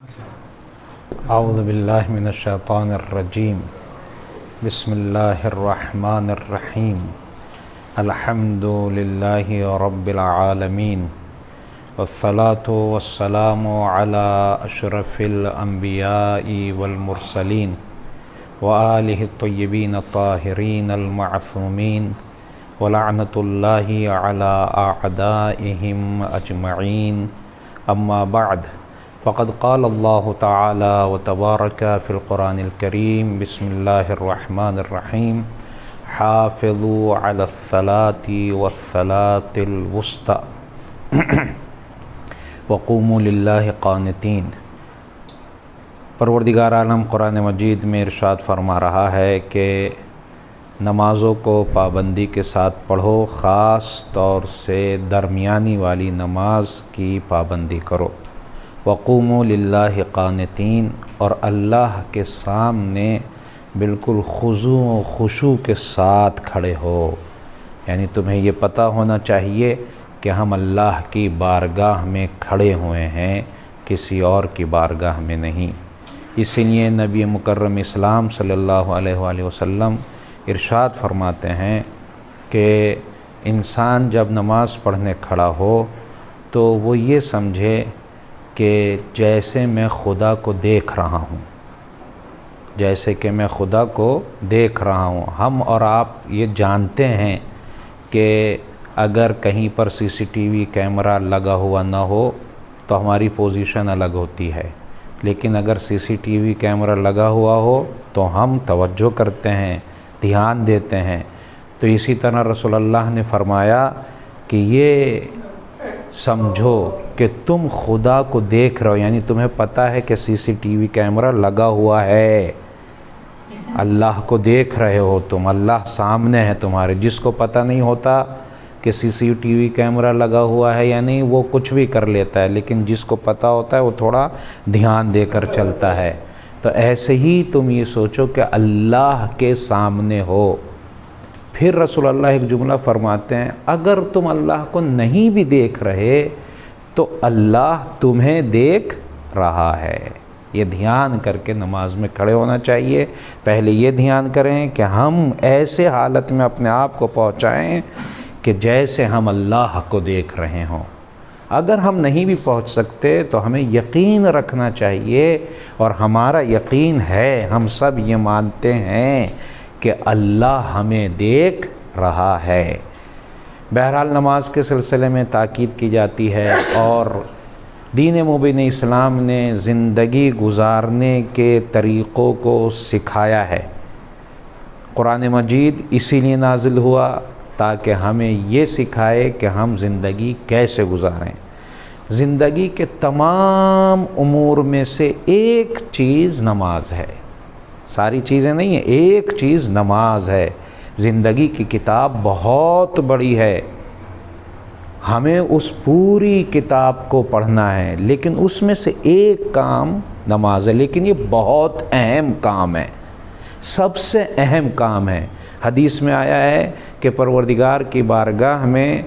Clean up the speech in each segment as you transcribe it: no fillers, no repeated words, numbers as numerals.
اعوذ باللہ من الشیطان الرجیم بسم اللہ الرحمن الرحیم الحمد للہ رب العالمین والصلاة والسلام علی اشرف الانبیاء والمرسلین وآلہ الطیبین الطاہرین المعصومین ولعنۃ اللہ علی اعدائہم اجمعین اما بعد فقد قال اللہ تعالی وتبارک فی القرآن الکریم بسم اللہ الرحمن الرحیم حافظوا علی الصلاة والصلاة الوسطی وقوموا للہ قانتین۔ پروردگار عالم قرآن مجید میں ارشاد فرما رہا ہے کہ نمازوں کو پابندی کے ساتھ پڑھو، خاص طور سے درمیانی والی نماز کی پابندی کرو۔ وقوموا للہ قانتین، اور اللہ کے سامنے بالکل خضوع و خشوع کے ساتھ کھڑے ہو، یعنی تمہیں یہ پتہ ہونا چاہیے کہ ہم اللہ کی بارگاہ میں کھڑے ہوئے ہیں، کسی اور کی بارگاہ میں نہیں۔ اسی لیے نبی مکرم اسلام صلی اللہ علیہ وآلہ وسلم ارشاد فرماتے ہیں کہ انسان جب نماز پڑھنے کھڑا ہو تو وہ یہ سمجھے کہ جیسے میں خدا کو دیکھ رہا ہوں، جیسے کہ میں خدا کو دیکھ رہا ہوں۔ ہم اور آپ یہ جانتے ہیں کہ اگر کہیں پر سی سی ٹی وی کیمرہ لگا ہوا نہ ہو تو ہماری پوزیشن الگ ہوتی ہے، لیکن اگر سی سی ٹی وی کیمرہ لگا ہوا ہو تو ہم توجہ کرتے ہیں، دھیان دیتے ہیں۔ تو اسی طرح رسول اللہ نے فرمایا کہ یہ سمجھو کہ تم خدا کو دیکھ رہے ہو، یعنی تمہیں پتہ ہے کہ سی سی ٹی وی کیمرہ لگا ہوا ہے، اللہ کو دیکھ رہے ہو تم، اللہ سامنے ہے تمہارے۔ جس کو پتہ نہیں ہوتا کہ سی سی ٹی وی کیمرہ لگا ہوا ہے یا نہیں، وہ کچھ بھی کر لیتا ہے، لیکن جس کو پتہ ہوتا ہے وہ تھوڑا دھیان دے کر چلتا ہے۔ تو ایسے ہی تم یہ سوچو کہ اللہ کے سامنے ہو۔ پھر رسول اللہ ایک جملہ فرماتے ہیں، اگر تم اللہ کو نہیں بھی دیکھ رہے تو اللہ تمہیں دیکھ رہا ہے۔ یہ دھیان کر کے نماز میں کھڑے ہونا چاہیے۔ پہلے یہ دھیان کریں کہ ہم ایسے حالت میں اپنے آپ کو پہنچائیں کہ جیسے ہم اللہ کو دیکھ رہے ہوں۔ اگر ہم نہیں بھی پہنچ سکتے تو ہمیں یقین رکھنا چاہیے، اور ہمارا یقین ہے، ہم سب یہ مانتے ہیں کہ اللہ ہمیں دیکھ رہا ہے۔ بہرحال نماز کے سلسلے میں تاکید کی جاتی ہے، اور دین مبین اسلام نے زندگی گزارنے کے طریقوں کو سکھایا ہے۔ قرآن مجید اسی لیے نازل ہوا تاکہ ہمیں یہ سکھائے کہ ہم زندگی کیسے گزاریں۔ زندگی کے تمام امور میں سے ایک چیز نماز ہے، ساری چیزیں نہیں ہیں، ایک چیز نماز ہے۔ زندگی کی کتاب بہت بڑی ہے، ہمیں اس پوری کتاب کو پڑھنا ہے، لیکن اس میں سے ایک کام نماز ہے، لیکن یہ بہت اہم کام ہے، سب سے اہم کام ہے۔ حدیث میں آیا ہے کہ پروردگار کی بارگاہ میں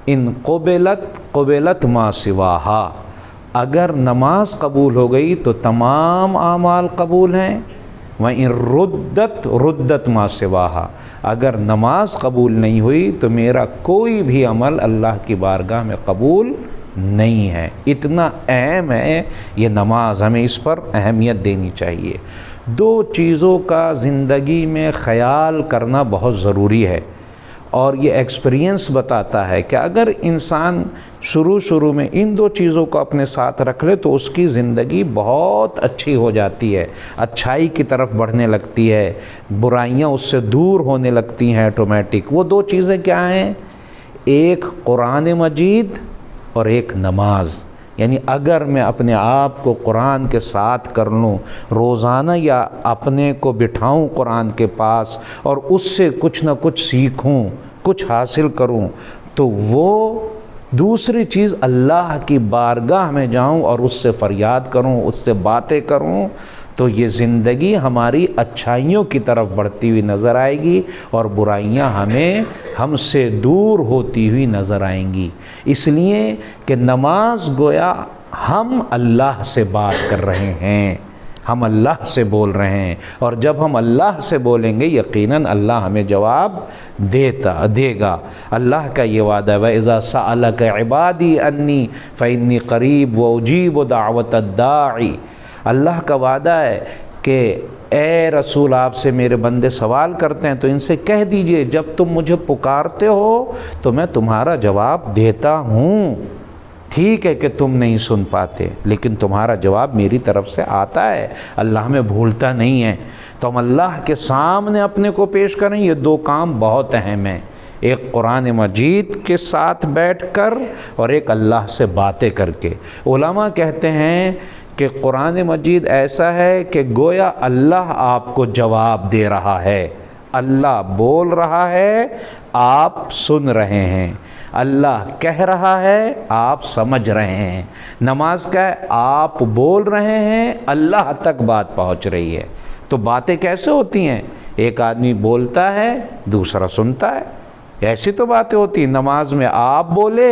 ان قبلت ما سواہا، اگر نماز قبول ہو گئی تو تمام اعمال قبول ہیں، وَإِن رُدَّتْ مَا سِوَاهَا، اگر نماز قبول نہیں ہوئی تو میرا کوئی بھی عمل اللہ کی بارگاہ میں قبول نہیں ہے۔ اتنا اہم ہے یہ نماز، ہمیں اس پر اہمیت دینی چاہیے۔ دو چیزوں کا زندگی میں خیال کرنا بہت ضروری ہے، اور یہ ایکسپیرینس بتاتا ہے کہ اگر انسان شروع میں ان دو چیزوں کو اپنے ساتھ رکھ لے تو اس کی زندگی بہت اچھی ہو جاتی ہے، اچھائی کی طرف بڑھنے لگتی ہے، برائیاں اس سے دور ہونے لگتی ہیں آٹومیٹک۔ وہ دو چیزیں کیا ہیں؟ ایک قرآن مجید اور ایک نماز۔ یعنی اگر میں اپنے آپ کو قرآن کے ساتھ کر لوں روزانہ، یا اپنے کو بٹھاؤں قرآن کے پاس اور اس سے کچھ نہ کچھ سیکھوں، کچھ حاصل کروں، تو وہ دوسری چیز اللہ کی بارگاہ میں جاؤں اور اس سے فریاد کروں، اس سے باتیں کروں، تو یہ زندگی ہماری اچھائیوں کی طرف بڑھتی ہوئی نظر آئے گی اور برائیاں ہم سے دور ہوتی ہوئی نظر آئیں گی۔ اس لیے کہ نماز گویا ہم اللہ سے بات کر رہے ہیں، ہم اللہ سے بول رہے ہیں، اور جب ہم اللہ سے بولیں گے یقیناً اللہ ہمیں جواب دے گا۔ اللہ کا یہ وعدہ ہے وَإِذَا سَأَلَكَ عِبَادِي أَنِّي فَإِنِّي قَرِيبٌ وَأُجِيبُ دَعْوَةَ الدَّاعِ۔ اللہ کا وعدہ ہے کہ اے رسول آپ سے میرے بندے سوال کرتے ہیں تو ان سے کہہ دیجئے جب تم مجھے پکارتے ہو تو میں تمہارا جواب دیتا ہوں۔ ٹھیک ہے کہ تم نہیں سن پاتے لیکن تمہارا جواب میری طرف سے آتا ہے، اللہ ہمیں بھولتا نہیں ہے۔ تو ہم اللہ کے سامنے اپنے کو پیش کریں، یہ دو کام بہت اہم ہیں، ایک قرآن مجید کے ساتھ بیٹھ کر اور ایک اللہ سے باتیں کر کے۔ علماء کہتے ہیں کہ قرآن مجید ایسا ہے کہ گویا اللہ آپ کو جواب دے رہا ہے، اللہ بول رہا ہے، آپ سن رہے ہیں، اللہ کہہ رہا ہے، آپ سمجھ رہے ہیں۔ نماز کا ہے آپ بول رہے ہیں، اللہ تک بات پہنچ رہی ہے۔ تو باتیں کیسے ہوتی ہیں؟ ایک آدمی بولتا ہے دوسرا سنتا ہے، ایسی تو باتیں ہوتی ہیں۔ نماز میں آپ بولے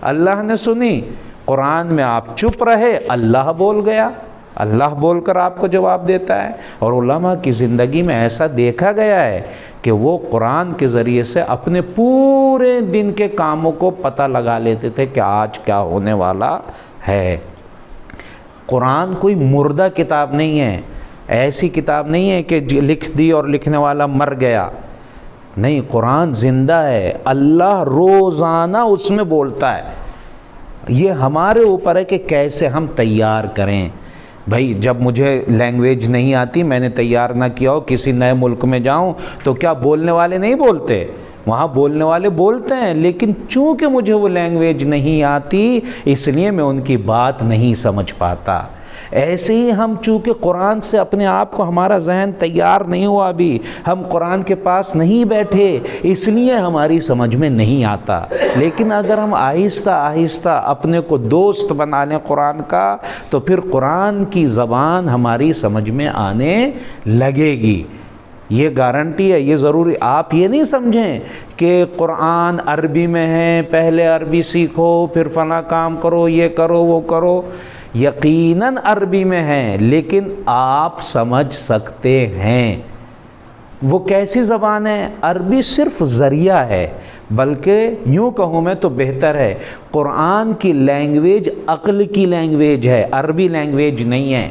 اللہ نے سنی، قرآن میں آپ چپ رہے اللہ بول گیا، اللہ بول کر آپ کو جواب دیتا ہے۔ اور علماء کی زندگی میں ایسا دیکھا گیا ہے کہ وہ قرآن کے ذریعے سے اپنے پورے دن کے کاموں کو پتہ لگا لیتے تھے کہ آج کیا ہونے والا ہے۔ قرآن کوئی مردہ کتاب نہیں ہے، ایسی کتاب نہیں ہے کہ لکھ دی اور لکھنے والا مر گیا، نہیں، قرآن زندہ ہے، اللہ روزانہ اس میں بولتا ہے۔ یہ ہمارے اوپر ہے کہ کیسے ہم تیار کریں۔ بھائی جب مجھے لینگویج نہیں آتی، میں نے تیار نہ کیا ہو، کسی نئے ملک میں جاؤں تو کیا بولنے والے نہیں بولتے؟ وہاں بولنے والے بولتے ہیں، لیکن چونکہ مجھے وہ لینگویج نہیں آتی اس لیے میں ان کی بات نہیں سمجھ پاتا۔ ایسے ہی ہم چونکہ قرآن سے اپنے آپ کو، ہمارا ذہن تیار نہیں ہوا ابھی، ہم قرآن کے پاس نہیں بیٹھے اس لیے ہماری سمجھ میں نہیں آتا۔ لیکن اگر ہم آہستہ آہستہ اپنے کو دوست بنا لیں قرآن کا تو پھر قرآن کی زبان ہماری سمجھ میں آنے لگے گی، یہ گارنٹی ہے، یہ ضروری۔ آپ یہ نہیں سمجھیں کہ قرآن عربی میں ہے، پہلے عربی سیکھو پھر فلاں کام کرو، یہ کرو وہ کرو۔ یقیناً عربی میں ہے لیکن آپ سمجھ سکتے ہیں۔ وہ کیسی زبان ہے؟ عربی صرف ذریعہ ہے، بلکہ یوں کہوں میں تو بہتر ہے، قرآن کی لینگویج عقل کی لینگویج ہے، عربی لینگویج نہیں ہے۔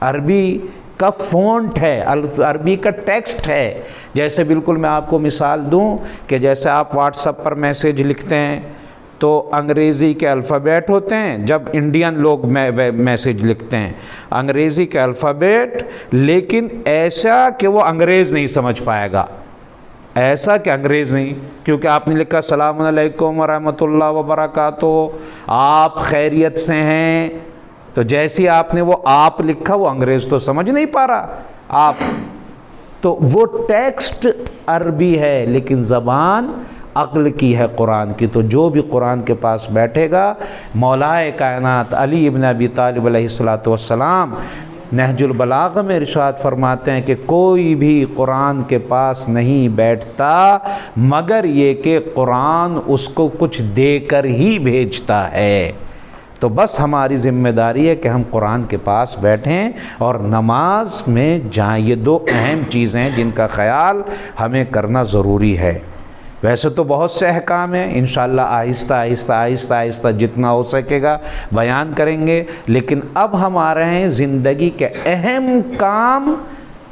عربی کا فونٹ ہے، عربی کا ٹیکسٹ ہے۔ جیسے بالکل میں آپ کو مثال دوں کہ جیسے آپ واٹس ایپ پر میسیج لکھتے ہیں تو انگریزی کے الفابیٹ ہوتے ہیں، جب انڈین لوگ میسیج لکھتے ہیں انگریزی کے الفابیٹ، لیکن ایسا کہ وہ انگریز نہیں سمجھ پائے گا، ایسا کہ انگریز نہیں، کیونکہ آپ نے لکھا السلام علیکم ورحمۃ اللہ وبرکاتہ، آپ خیریت سے ہیں، تو جیسی آپ نے وہ آپ لکھا وہ انگریز تو سمجھ نہیں پا رہا آپ، تو وہ ٹیکسٹ عربی ہے لیکن زبان عقل کی ہے قرآن کی۔ تو جو بھی قرآن کے پاس بیٹھے گا، مولائے کائنات علی ابن ابی طالب علیہ السلام نہج البلاغہ میں ارشاد فرماتے ہیں کہ کوئی بھی قرآن کے پاس نہیں بیٹھتا مگر یہ کہ قرآن اس کو کچھ دے کر ہی بھیجتا ہے۔ تو بس ہماری ذمہ داری ہے کہ ہم قرآن کے پاس بیٹھیں اور نماز میں جائیں۔ یہ دو اہم چیزیں ہیں جن کا خیال ہمیں کرنا ضروری ہے۔ ویسے تو بہت سے احکام ہیں، انشاءاللہ آہستہ آہستہ آہستہ آہستہ جتنا ہو سکے گا بیان کریں گے، لیکن اب ہم آ رہے ہیں زندگی کے اہم کام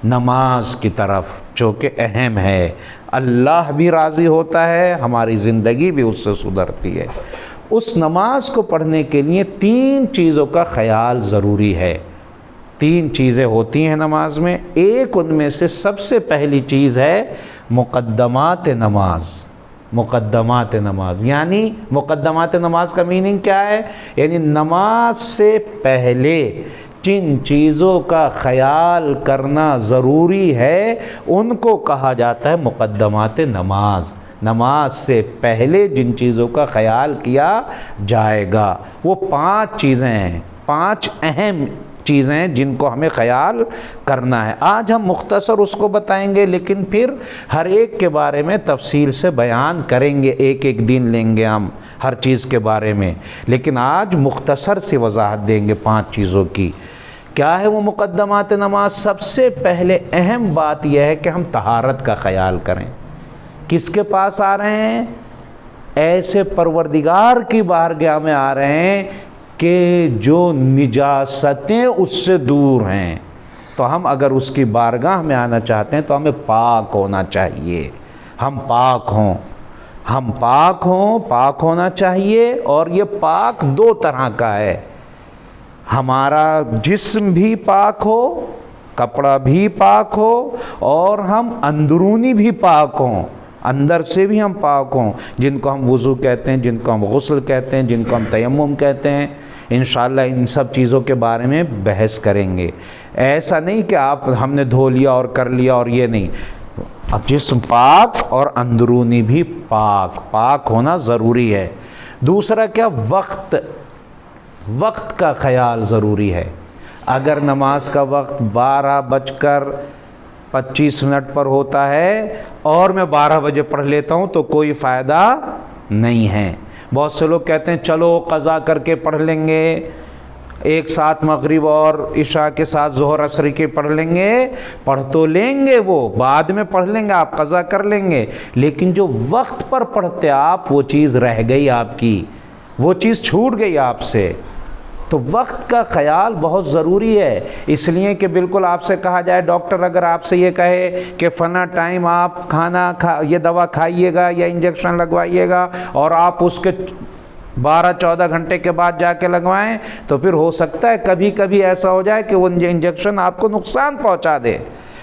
نماز کی طرف، جو کہ اہم ہے۔ اللہ بھی راضی ہوتا ہے، ہماری زندگی بھی اس سے سدھرتی ہے۔ اس نماز کو پڑھنے کے لیے 3 چیزوں کا خیال ضروری ہے۔ 3 چیزیں ہوتی ہیں نماز میں، ایک ان میں سے سب سے پہلی چیز ہے مقدمات نماز۔ مقدمات نماز یعنی مقدمات نماز کا میننگ کیا ہے؟ یعنی نماز سے پہلے جن چیزوں کا خیال کرنا ضروری ہے ان کو کہا جاتا ہے مقدمات نماز۔ نماز سے پہلے جن چیزوں کا خیال کیا جائے گا وہ 5 چیزیں ہیں، 5 اہم چیزیں ہیں جن کو ہمیں خیال کرنا ہے. آج ہم مختصر اس کو بتائیں گے، لیکن پھر ہر ایک کے بارے میں تفصیل سے بیان کریں گے، ایک ایک دن لیں گے ہم ہر چیز کے بارے میں، لیکن آج مختصر سی وضاحت دیں گے 5 چیزوں کی. کیا ہے وہ مقدمات نماز؟ سب سے پہلے اہم بات یہ ہے کہ ہم طہارت کا خیال کریں. کس کے پاس آ رہے ہیں؟ ایسے پروردگار کی بارگاہ میں آ رہے ہیں کہ جو نجاستیں اس سے دور ہیں. تو ہم اگر اس کی بارگاہ میں آنا چاہتے ہیں تو ہمیں پاک ہونا چاہیے. ہم پاک ہوں، پاک ہونا چاہیے. اور یہ پاک 2 طرح کا ہے. ہمارا جسم بھی پاک ہو، کپڑا بھی پاک ہو، اور ہم اندرونی بھی پاک ہوں، اندر سے بھی ہم پاک ہوں، جن کو ہم وضو کہتے ہیں، جن کو ہم غسل کہتے ہیں، جن کو ہم تیمم کہتے ہیں. انشاءاللہ ان سب چیزوں کے بارے میں بحث کریں گے. ایسا نہیں کہ ہم نے دھو لیا اور کر لیا، اور یہ نہیں. جسم پاک اور اندرونی بھی پاک ہونا ضروری ہے. دوسرا کیا؟ وقت کا خیال ضروری ہے. اگر نماز کا وقت 12:25 پر ہوتا ہے اور میں 12 بجے پڑھ لیتا ہوں تو کوئی فائدہ نہیں ہے. بہت سے لوگ کہتے ہیں چلو قضا کر کے پڑھ لیں گے، ایک ساتھ مغرب اور عشاء کے ساتھ ظہر عصر کے پڑھ لیں گے. پڑھ تو لیں گے، وہ بعد میں پڑھ لیں گے، آپ قضا کر لیں گے، لیکن جو وقت پر پڑھتے آپ وہ چیز رہ گئی، آپ کی وہ چیز چھوٹ گئی آپ سے. تو وقت کا خیال بہت ضروری ہے. اس لیے کہ بالکل آپ سے کہا جائے، ڈاکٹر اگر آپ سے یہ کہے کہ فلاں ٹائم آپ یہ دوا کھائیے گا یا انجیکشن لگوائیے گا، اور آپ اس کے 12-14 گھنٹے کے بعد جا کے لگوائیں، تو پھر ہو سکتا ہے کبھی کبھی ایسا ہو جائے کہ وہ انجیکشن آپ کو نقصان پہنچا دے،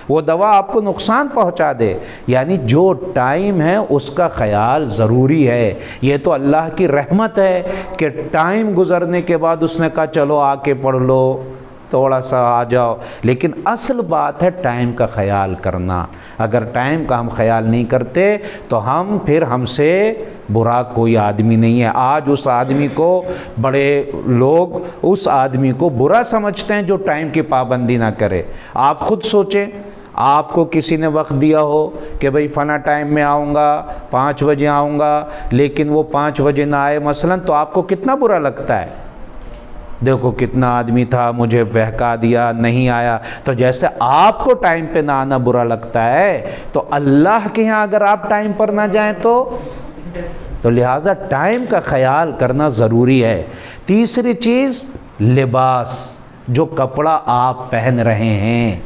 وہ دوا آپ کو نقصان پہنچا دے. یعنی جو ٹائم ہے اس کا خیال ضروری ہے. یہ تو اللہ کی رحمت ہے کہ ٹائم گزرنے کے بعد اس نے کہا چلو آ کے پڑھ لو، تھوڑا سا آ جاؤ. لیکن اصل بات ہے ٹائم کا خیال کرنا. اگر ٹائم کا ہم خیال نہیں کرتے تو ہم سے برا کوئی آدمی نہیں ہے. آج اس آدمی کو بڑے لوگ اس آدمی کو برا سمجھتے ہیں جو ٹائم کی پابندی نہ کرے. آپ خود سوچیں، آپ کو کسی نے وقت دیا ہو کہ بھئی فلاں ٹائم میں آؤں گا، 5 بجے آؤں گا، لیکن وہ 5 بجے نہ آئے مثلا، تو آپ کو کتنا برا لگتا ہے؟ دیکھو کتنا آدمی تھا، مجھے بہکا دیا، نہیں آیا. تو جیسے آپ کو ٹائم پہ نہ آنا برا لگتا ہے، تو اللہ کے ہاں اگر آپ ٹائم پر نہ جائیں تو لہٰذا ٹائم کا خیال کرنا ضروری ہے. تیسری چیز، لباس، جو کپڑا آپ پہن رہے ہیں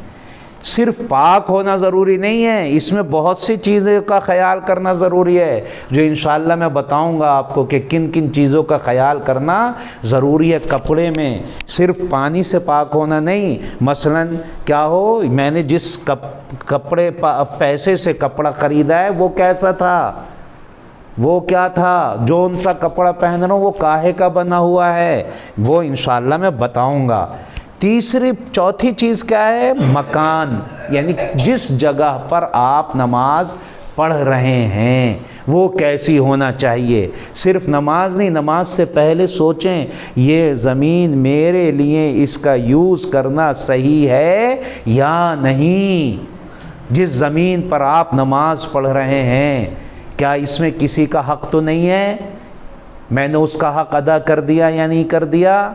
صرف پاک ہونا ضروری نہیں ہے، اس میں بہت سی چیزوں کا خیال کرنا ضروری ہے، جو انشاءاللہ میں بتاؤں گا آپ کو کہ کن کن چیزوں کا خیال کرنا ضروری ہے. کپڑے میں صرف پانی سے پاک ہونا نہیں. مثلا کیا ہو، میں نے جس کپڑے پیسے سے کپڑا خریدا ہے وہ کیسا تھا، وہ کیا تھا، جو ان سا کپڑا پہن رہا ہوں وہ کاہے کا بنا ہوا ہے، وہ انشاءاللہ میں بتاؤں گا. چوتھی چیز کیا ہے؟ مکان، یعنی جس جگہ پر آپ نماز پڑھ رہے ہیں وہ کیسی ہونا چاہیے. صرف نماز نہیں، نماز سے پہلے سوچیں یہ زمین میرے لیے اس کا یوز کرنا صحیح ہے یا نہیں. جس زمین پر آپ نماز پڑھ رہے ہیں کیا اس میں کسی کا حق تو نہیں ہے؟ میں نے اس کا حق ادا کر دیا یا نہیں کر دیا؟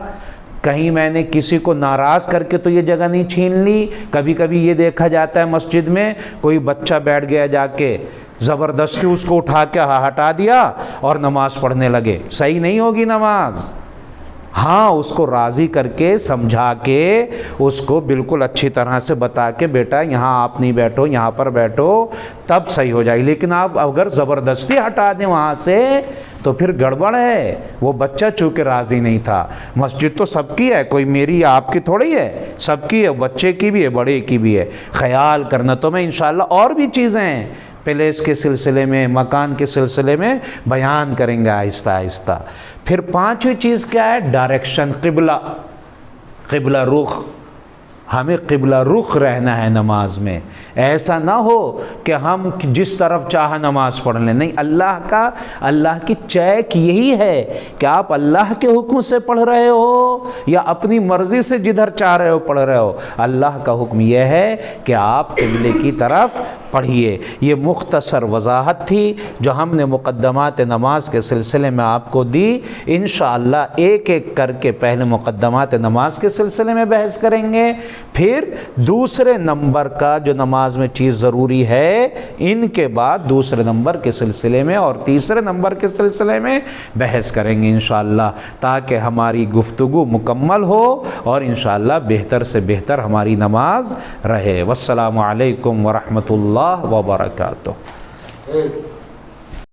کہیں میں نے کسی کو ناراض کر کے تو یہ جگہ نہیں چھین لی؟ کبھی کبھی یہ دیکھا جاتا ہے مسجد میں کوئی بچہ بیٹھ گیا، جا کے زبردستی اس کو اٹھا کے ہٹا دیا اور نماز پڑھنے لگے. صحیح نہیں ہوگی نماز. ہاں، اس کو راضی کر کے سمجھا کے اس کو بالکل اچھی طرح سے بتا کے بیٹا یہاں آپ نہیں بیٹھو، یہاں پر بیٹھو، تب صحیح ہو جائے. لیکن آپ اگر زبردستی ہٹا دیں وہاں سے تو پھر گڑبڑ ہے. وہ بچہ چونکہ راضی نہیں تھا. مسجد تو سب کی ہے، کوئی میری آپ کی تھوڑی ہے، سب کی ہے، بچے کی بھی ہے، بڑے کی بھی ہے. خیال کرنا. تو میں انشاءاللہ اور بھی چیزیں ہیں پلیس کے سلسلے میں، مکان کے سلسلے میں بیان کریں گے آہستہ آہستہ. پھر 5ویں چیز کیا ہے؟ ڈائریکشن، قبلہ رخ. ہمیں قبلہ رخ رہنا ہے نماز میں، ایسا نہ ہو کہ ہم جس طرف چاہا نماز پڑھ لیں، نہیں، اللہ کی چیک یہی ہے کہ آپ اللہ کے حکم سے پڑھ رہے ہو یا اپنی مرضی سے جدھر چاہ رہے ہو پڑھ رہے ہو۔ اللہ کا حکم یہ ہے کہ آپ قبلے کی طرف پڑھیے۔ یہ مختصر وضاحت تھی جو ہم نے مقدمات نماز کے سلسلے میں آپ کو دی۔ انشاءاللہ ایک ایک کر کے پہلے مقدمات نماز کے سلسلے میں بحث کریں گے، پھر دوسرے نمبر کا جو نماز میں چیز ضروری ہے ان کے بعد دوسرے نمبر کے سلسلے میں اور تیسرے نمبر کے سلسلے میں بحث کریں گے انشاءاللہ، تاکہ ہماری گفتگو مکمل ہو اور انشاءاللہ بہتر سے بہتر ہماری نماز رہے۔ والسلام علیکم ورحمۃ اللہ وبرکاتہ۔